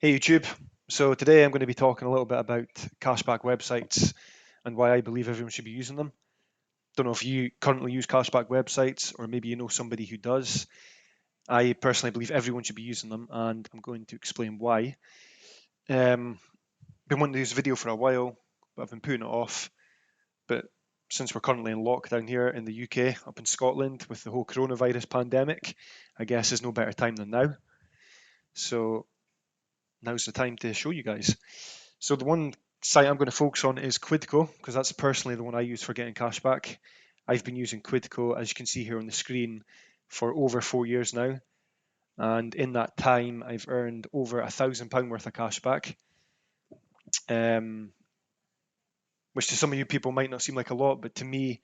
Hey YouTube. So today I'm going to be talking a little bit about cashback websites and why I believe everyone should be using them. Don't know if you currently use cashback websites or maybe you know somebody who does. I personally believe everyone should be using them and I'm going to explain why. Um, been wanting to do this video for a while, but I've been putting it off. But since we're currently in lockdown here in the UK, up in Scotland with the whole coronavirus pandemic, I guess there's no better time than now. So now's the time to show you guys. So the one site I'm going to focus on is Quidco because that's personally the one I use for getting cash back. I've been using Quidco, as you can see here on the screen, for over 4 years now. And in that time, I've earned over £1,000 worth of cash back, um, which to some of you people might not seem like a lot, but to me,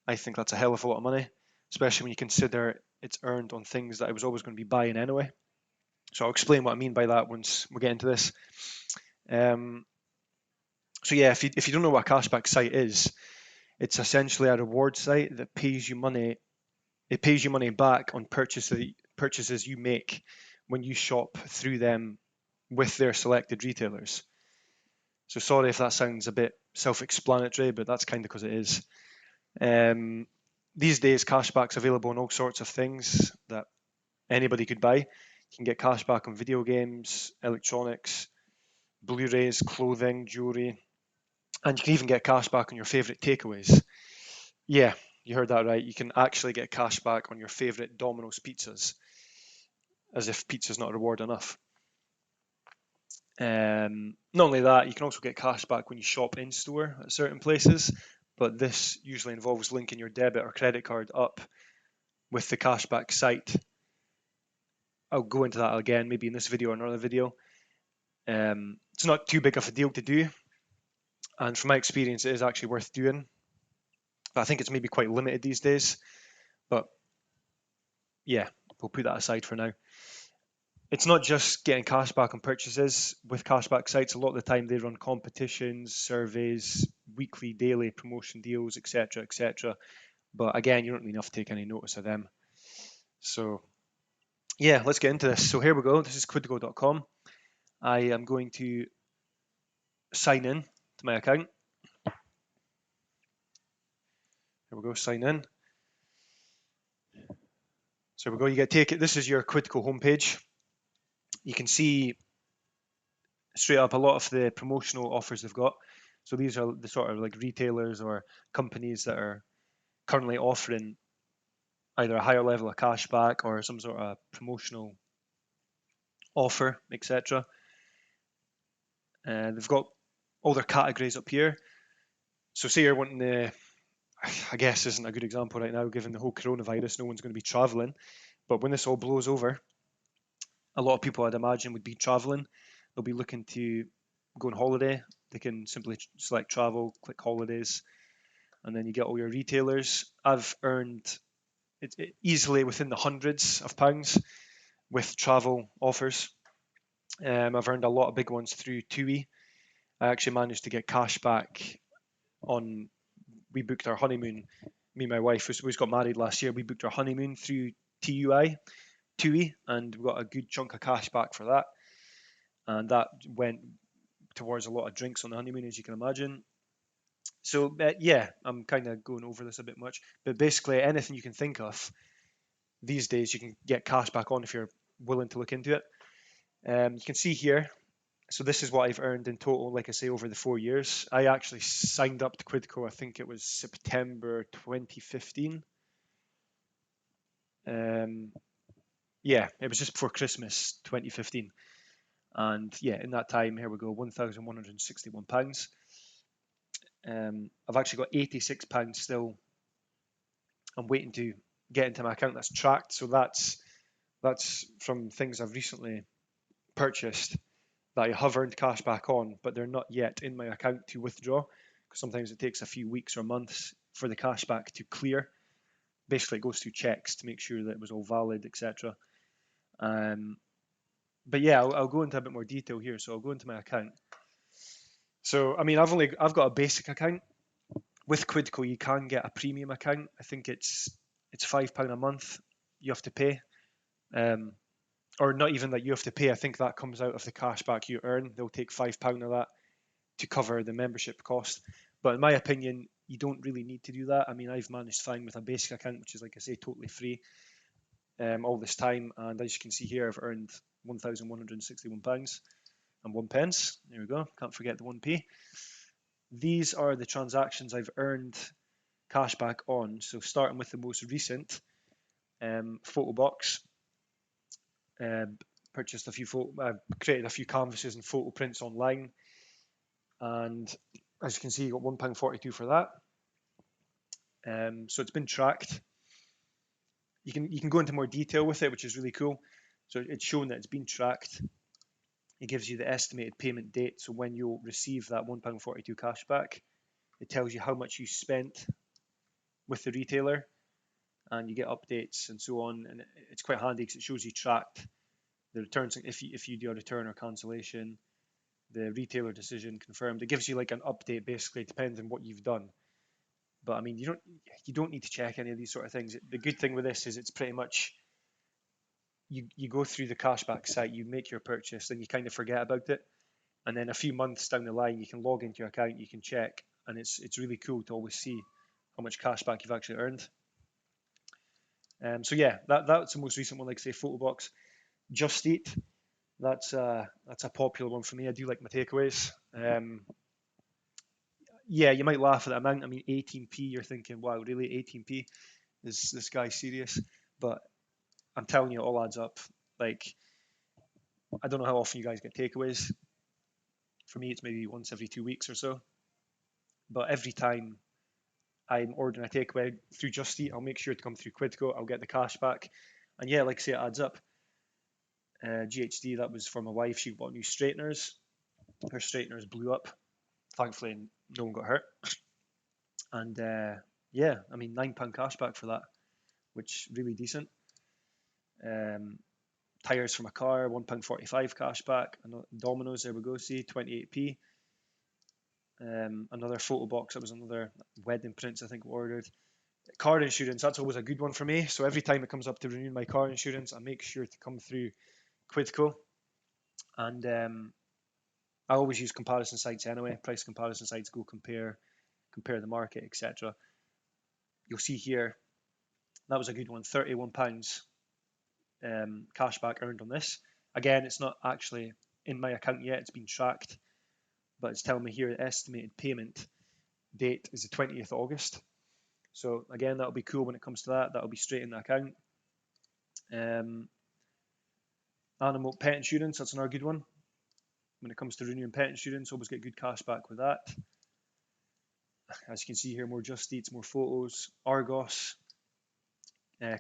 I think that's a hell of a lot of money, especially when you consider it's earned on things that I was always going to be buying anyway. So I'll explain what I mean by that once we get into this. Um, so yeah, if you don't know what a cashback site is, it's essentially a reward site that pays you money. It pays you money back on purchases you make when you shop through them with their selected retailers. So sorry if that sounds a bit self-explanatory, but that's kind of because it is. Um, these days, cashback's available on all sorts of things that anybody could buy. You can get cashback on video games, electronics, Blu-rays, clothing, jewelry, and you can even get cashback on your favorite takeaways. Yeah, you heard that right. You can actually get cash back on your favorite Domino's pizzas, as if pizza's not a reward enough. Not only that, you can also get cash back when you shop in store at certain places, but this usually involves linking your debit or credit card up with the cashback site. I'll go into that again, maybe in this video or another video. It's not too big of a deal to do, and from my experience, it is actually worth doing. But I think it's maybe quite limited these days. But yeah, we'll put that aside for now. It's not just getting cash back on purchases. With cashback sites, a lot of the time they run competitions, surveys, weekly, daily promotion deals, etc., etc. But again, you don't really have to take any notice of them. So yeah, let's get into this. So here we go. This is quidco.com. I am going to sign in to my account. Here we go, sign in. So here we go. You get take it. This is your Quidco homepage. You can see straight up a lot of the promotional offers they've got. So these are the sort of like retailers or companies that are currently offering either a higher level of cashback or some sort of promotional offer, etc. They've got all their categories up here. So say you're wanting to, I guess isn't a good example right now given the whole coronavirus, no one's going to be traveling. But when this all blows over, a lot of people I'd imagine would be traveling. They'll be looking to go on holiday. They can simply select travel, click holidays, and then you get all your retailers. I've earned it easily within the hundreds of pounds with travel offers. I've earned a lot of big ones through TUI. I actually managed to get cash back on. We booked our honeymoon. Me and my wife, we got married last year. We booked our honeymoon through TUI, and we got a good chunk of cash back for that. And that went towards a lot of drinks on the honeymoon, as you can imagine. So yeah, I'm kind of going over this a bit much, but basically anything you can think of these days you can get cash back on if you're willing to look into it. You can see here. So this is what I've earned in total, like I say, over the 4 years. I actually signed up to Quidco, I think it was September 2015. Yeah, it was just before Christmas 2015. And yeah, in that time, here we go, £1,161. I've actually got £86 still. I'm waiting to get into my account that's tracked. So that's from things I've recently purchased that I have earned cash back on, but they're not yet in my account to withdraw because sometimes it takes a few weeks or months for the cash back to clear. Basically, it goes through checks to make sure that it was all valid, etc. But yeah, I'll go into a bit more detail here. So I'll go into my account. So I mean, I've got a basic account. With Quidco, you can get a premium account. I think it's £5 a month you have to pay. or not even that you have to pay. I think that comes out of the cashback you earn. They'll take £5 of that to cover the membership cost. But in my opinion, you don't really need to do that. I mean, I've managed fine with a basic account, which is, like I say, totally free all this time. And as you can see here, I've earned £1,161 and 1 pence. There we go. Can't forget the 1p. These are the transactions I've earned cashback on. So starting with the most recent, photo box. Purchased a few created a few canvases and photo prints online, and as you can see, you got £1.42 for that. So it's been tracked. You can go into more detail with it, which is really cool. So it's shown that it's been tracked. It gives you the estimated payment date, so when you'll receive that £1.42 cashback. It tells you how much you spent with the retailer, and you get updates and so on. And it's quite handy because it shows you tracked the returns if you do a return or cancellation, the retailer decision confirmed. It gives you like an update basically, depending on what you've done. But I mean, you don't need to check any of these sort of things. The good thing with this is it's pretty much you go through the cashback site, you make your purchase, then you kind of forget about it, and then a few months down the line, you can log into your account, you can check, and it's really cool to always see how much cashback you've actually earned. So yeah, that's the most recent one. Like say, Photobox, Just Eat. That's a popular one for me. I do like my takeaways. Yeah, you might laugh at the amount. I mean, 18p. You're thinking, wow, really, 18p? Is this guy serious? But I'm telling you, it all adds up. Like, I don't know how often you guys get takeaways. For me, it's maybe once every 2 weeks or so. But every time I'm ordering a takeaway through Just Eat, I'll make sure to come through Quidco. I'll get the cash back. And yeah, like I say, it adds up. GHD, that was for my wife. She bought new straighteners. Her straighteners blew up. Thankfully, no one got hurt. And yeah, I mean, £9 cash back for that, which really decent. Tires for my car, £1.45 cash back. Domino's, there we go, see, 28p. Another photo box, that was another wedding prints I think we ordered. Car insurance, that's always a good one for me. So every time it comes up to renewing my car insurance, I make sure to come through Quidco. And I always use comparison sites anyway, price comparison sites, go compare the market, etc. You'll see here, that was a good one, £31 cashback earned on this. Again, it's not actually in my account yet, it's been tracked, but it's telling me here the estimated payment date is the 20th of August. So again, that'll be cool when it comes to that. That'll be straight in the account. Animal pet insurance, that's another good one. When it comes to renewing pet insurance, always get good cash back with that. As you can see here, more Just Eats, more photos, Argos,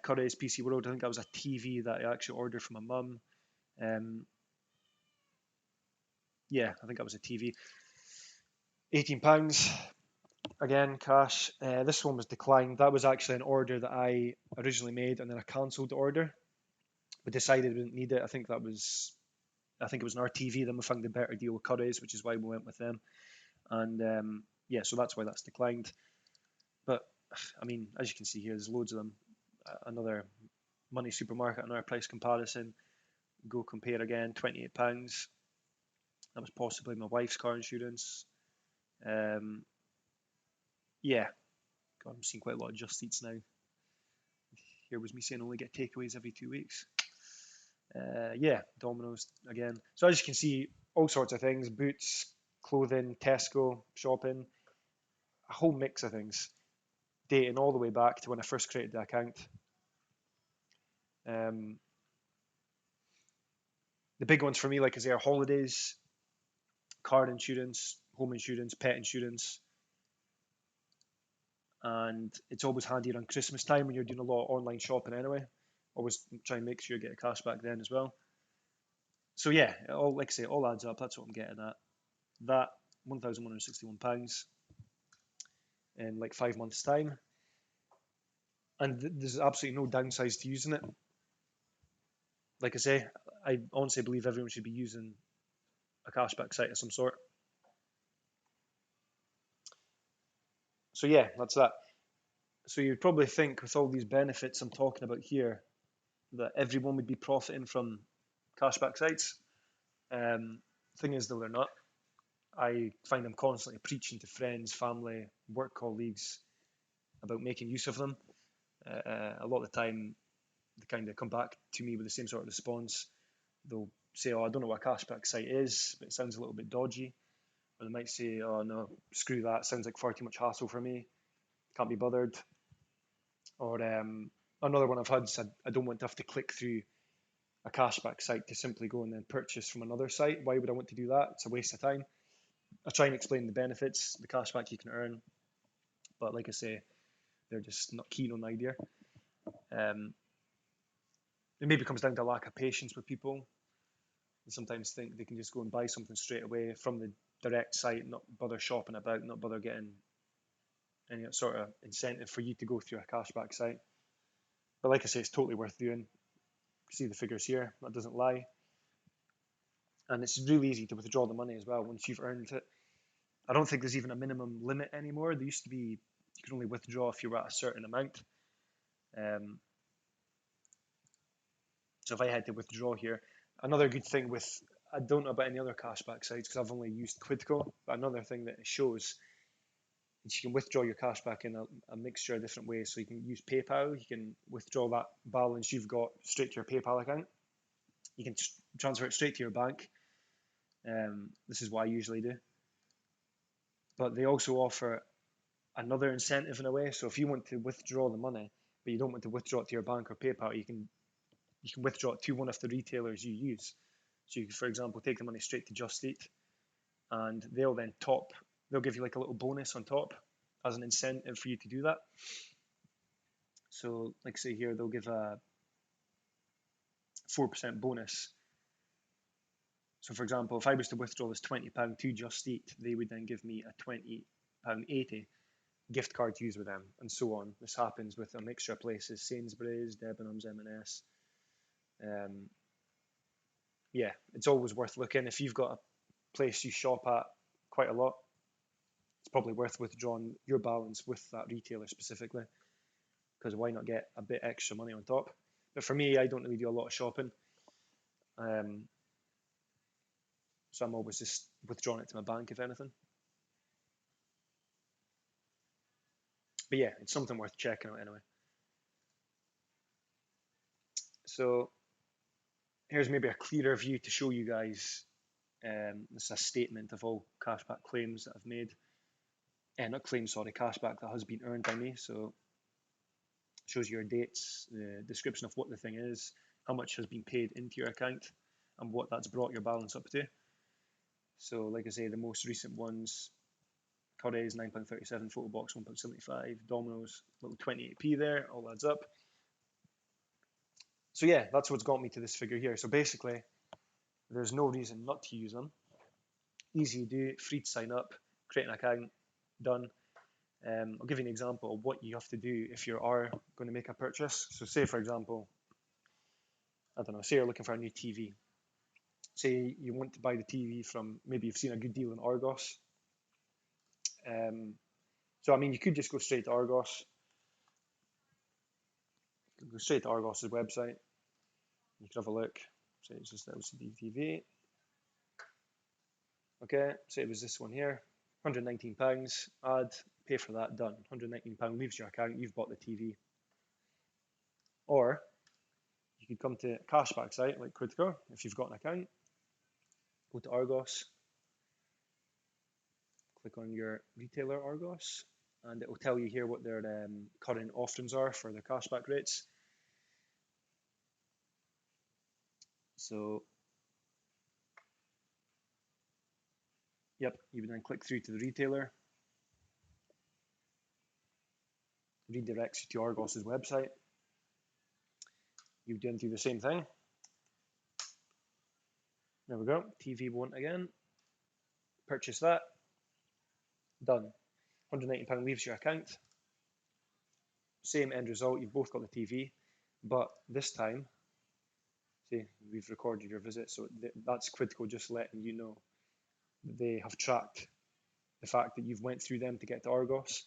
Curry's PC World. I think that was a TV that I actually ordered from my mum. Yeah, I think that was a TV. £18 again, cash. This one was declined. That was actually an order that I originally made, and then I cancelled the order. We decided we didn't need it. I think it was an RTV. Then we found a better deal with Curry's, which is why we went with them. And yeah, so that's why that's declined. But I mean, as you can see here, there's loads of them. Another Money Supermarket, another price comparison. Go compare again, £28. That was possibly my wife's car insurance. Yeah, God, I'm seeing quite a lot of Just Eats now. Here was me saying only get takeaways every 2 weeks. Yeah, Domino's again. So as you can see, all sorts of things: boots, clothing, Tesco, shopping, a whole mix of things, dating all the way back to when I first created the account. The big ones for me, like I say, are holidays, car insurance, home insurance, pet insurance. And it's always handy around Christmas time when you're doing a lot of online shopping anyway. Always try and make sure you get a cash back then as well. So yeah, like I say, it all adds up. That's what I'm getting at. That £1,161 in like 5 months' time. And there's absolutely no downsides to using it. Like I say, I honestly believe everyone should be using a cashback site of some sort. So yeah, that's that. So you'd probably think with all these benefits I'm talking about here, that everyone would be profiting from cashback sites. Thing is, though, they're not. I find I'm constantly preaching to friends, family, work colleagues about making use of them. A lot of the time, they kind of come back to me with the same sort of response. They'll say, "Oh, I don't know what a cashback site is, but it sounds a little bit dodgy." Or they might say, "Oh no, screw that. Sounds like far too much hassle for me. Can't be bothered." Or another one I've had is, I don't want to have to click through a cashback site to simply go and then purchase from another site. Why would I want to do that? It's a waste of time. I try and explain the benefits, the cashback you can earn, but like I say, they're just not keen on the idea. It maybe comes down to a lack of patience with people. They sometimes think they can just go and buy something straight away from the direct site, not bother shopping about, not bother getting any sort of incentive for you to go through a cashback site. But like I say, it's totally worth doing. See the figures here, that doesn't lie. And it's really easy to withdraw the money as well once you've earned it. I don't think there's even a minimum limit anymore. There used to be, you could only withdraw if you were at a certain amount. So if I had to withdraw here, another good thing with, I don't know about any other cashback sites because I've only used Quidco, but another thing that it shows is you can withdraw your cashback in a mixture of different ways. So you can use PayPal, you can withdraw that balance you've got straight to your PayPal account. You can transfer it straight to your bank. This is what I usually do. But they also offer another incentive in a way. So if you want to withdraw the money, but you don't want to withdraw it to your bank or PayPal, you can withdraw it to one of the retailers you use. So you can, for example, take the money straight to Just Eat, and they'll give you like a little bonus on top as an incentive for you to do that. So like say here, they'll give a 4% bonus. So for example, if I was to withdraw this £20 to Just Eat, they would then give me a £20.80 gift card to use with them, and so on. This happens with a mixture of places: Sainsbury's, Debenhams, M&S. Yeah, it's always worth looking. If you've got a place you shop at quite a lot, it's probably worth withdrawing your balance with that retailer specifically, because why not get a bit extra money on top? But for me, I don't really do a lot of shopping, so I'm always just withdrawing it to my bank if anything. But yeah, it's something worth checking out anyway. So here's maybe a clearer view to show you guys. This is a statement of all cashback claims that I've made. Not claims, sorry, cashback that has been earned by me. So it shows your dates, the description of what the thing is, how much has been paid into your account, and what that's brought your balance up to. So like I say, the most recent ones, Curry's £9.37, Photo Box £1.75, Domino's little 28p there, all adds up. So yeah, that's what's got me to this figure here. So basically, there's no reason not to use them. Easy to do, free to sign up, create an account, done. I'll give you an example of what you have to do if you are going to make a purchase. So say, for example, I don't know, say you're looking for a new TV. Say you want to buy the TV from, maybe you've seen a good deal in Argos. So I mean, you could just go straight to Argos. Go straight to Argos's website. You can have a look. Say it's just LCD TV. Okay, say it was this one here. £119, add, pay for that, done. £119 leaves your account, you've bought the TV. Or you could come to a cashback site like Quidco if you've got an account. Go to Argos, click on your retailer Argos, and it will tell you here what their current offerings are for their cashback rates. So, yep, you would then click through to the retailer, redirects you to Argos's website. You would then do the same thing. There we go, TV one again. Purchase that, done. £119 leaves your account. Same end result, you've both got the TV, but this time, see, we've recorded your visit, so that's Quidco just letting you know that they have tracked the fact that you've went through them to get to Argos,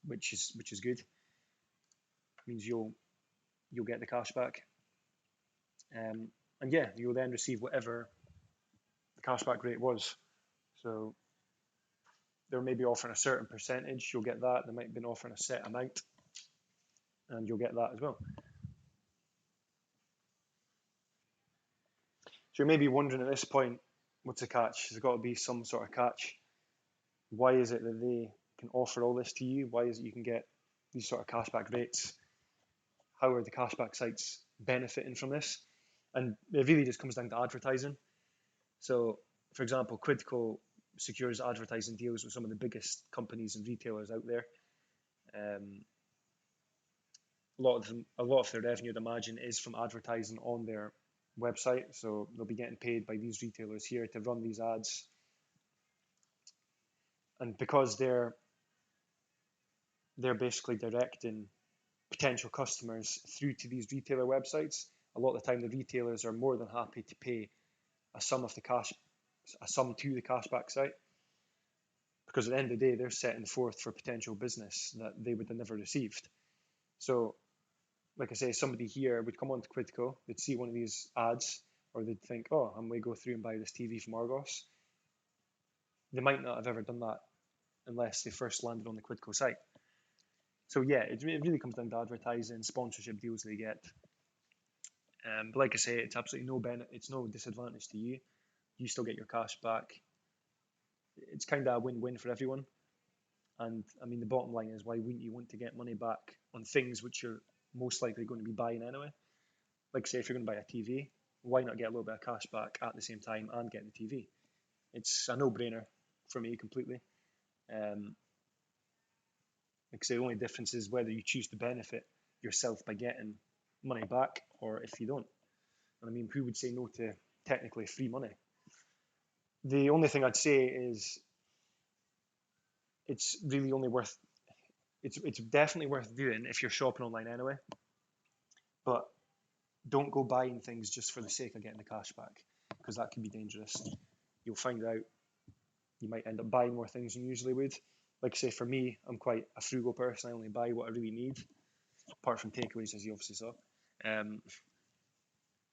which is good. It means you'll get the cash back. And yeah, you'll then receive whatever the cashback rate was. So they're maybe offering a certain percentage, you'll get that. They might have been offering a set amount, and you'll get that as well. So you're maybe wondering at this point, what's the catch? There's got to be some sort of catch. Why is it that they can offer all this to you? Why is it you can get these sort of cashback rates? How are the cashback sites benefiting from this? And it really just comes down to advertising. So, for example, Quidco secures advertising deals with some of the biggest companies and retailers out there. A lot of their revenue, I'd imagine, is from advertising on their website. So they'll be getting paid by these retailers here to run these ads. And because they're basically directing potential customers through to these retailer websites, a lot of the time the retailers are more than happy to pay a sum to the cashback site, because at the end of the day they're setting forth for potential business that they would have never received. So like I say, somebody here would come onto Quidco, they'd see one of these ads, or they'd think, oh, I'm going to go through and buy this TV from Argos. They might not have ever done that unless they first landed on the Quidco site. So yeah, it really comes down to advertising, sponsorship deals they get. But like I say, it's absolutely it's no disadvantage to you. You still get your cash back. It's kind of a win-win for everyone. And I mean, the bottom line is, why wouldn't you want to get money back on things which you're most likely going to be buying anyway? Like say, if you're going to buy a TV, why not get a little bit of cash back at the same time and get the TV? It's a no-brainer for me completely. Like I say, the only difference is whether you choose to benefit yourself by getting money back or if you don't. And I mean, who would say no to technically free money? The only thing I'd say is it's really only worth it's definitely worth doing if you're shopping online anyway. But don't go buying things just for the sake of getting the cash back, because that can be dangerous. You'll find out you might end up buying more things than you usually would. Like I say, for me, I'm quite a frugal person. I only buy what I really need, apart from takeaways, as you obviously saw.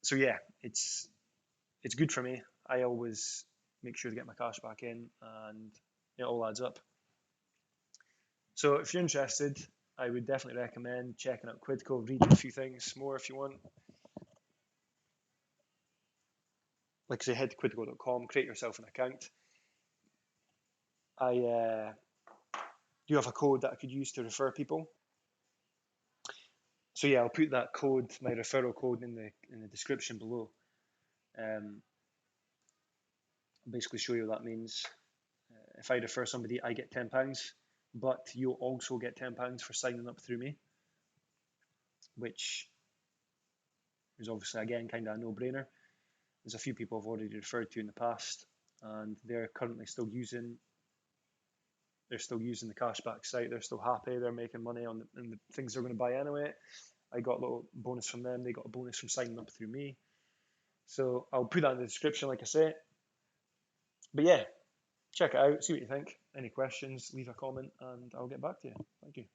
So yeah, it's good for me. I always make sure to get my cash back in, and it all adds up. So if you're interested, I would definitely recommend checking out Quidco, reading a few things more if you want. Like I say, head to quidco.com, create yourself an account. I do have a code that I could use to refer people. So yeah, I'll put that code, my referral code, in the description below. I'll basically show you what that means. If I refer somebody, I get £10, but you'll also get £10 for signing up through me, which is obviously, again, kind of a no-brainer. There's a few people I've already referred to in the past, and they're currently still using the cashback site. They're still happy. They're making money on the things they're going to buy anyway. I got a little bonus from them. They got a bonus from signing up through me. So I'll put that in the description, like I say. But yeah, check it out, see what you think. Any questions, leave a comment, and I'll get back to you. Thank you.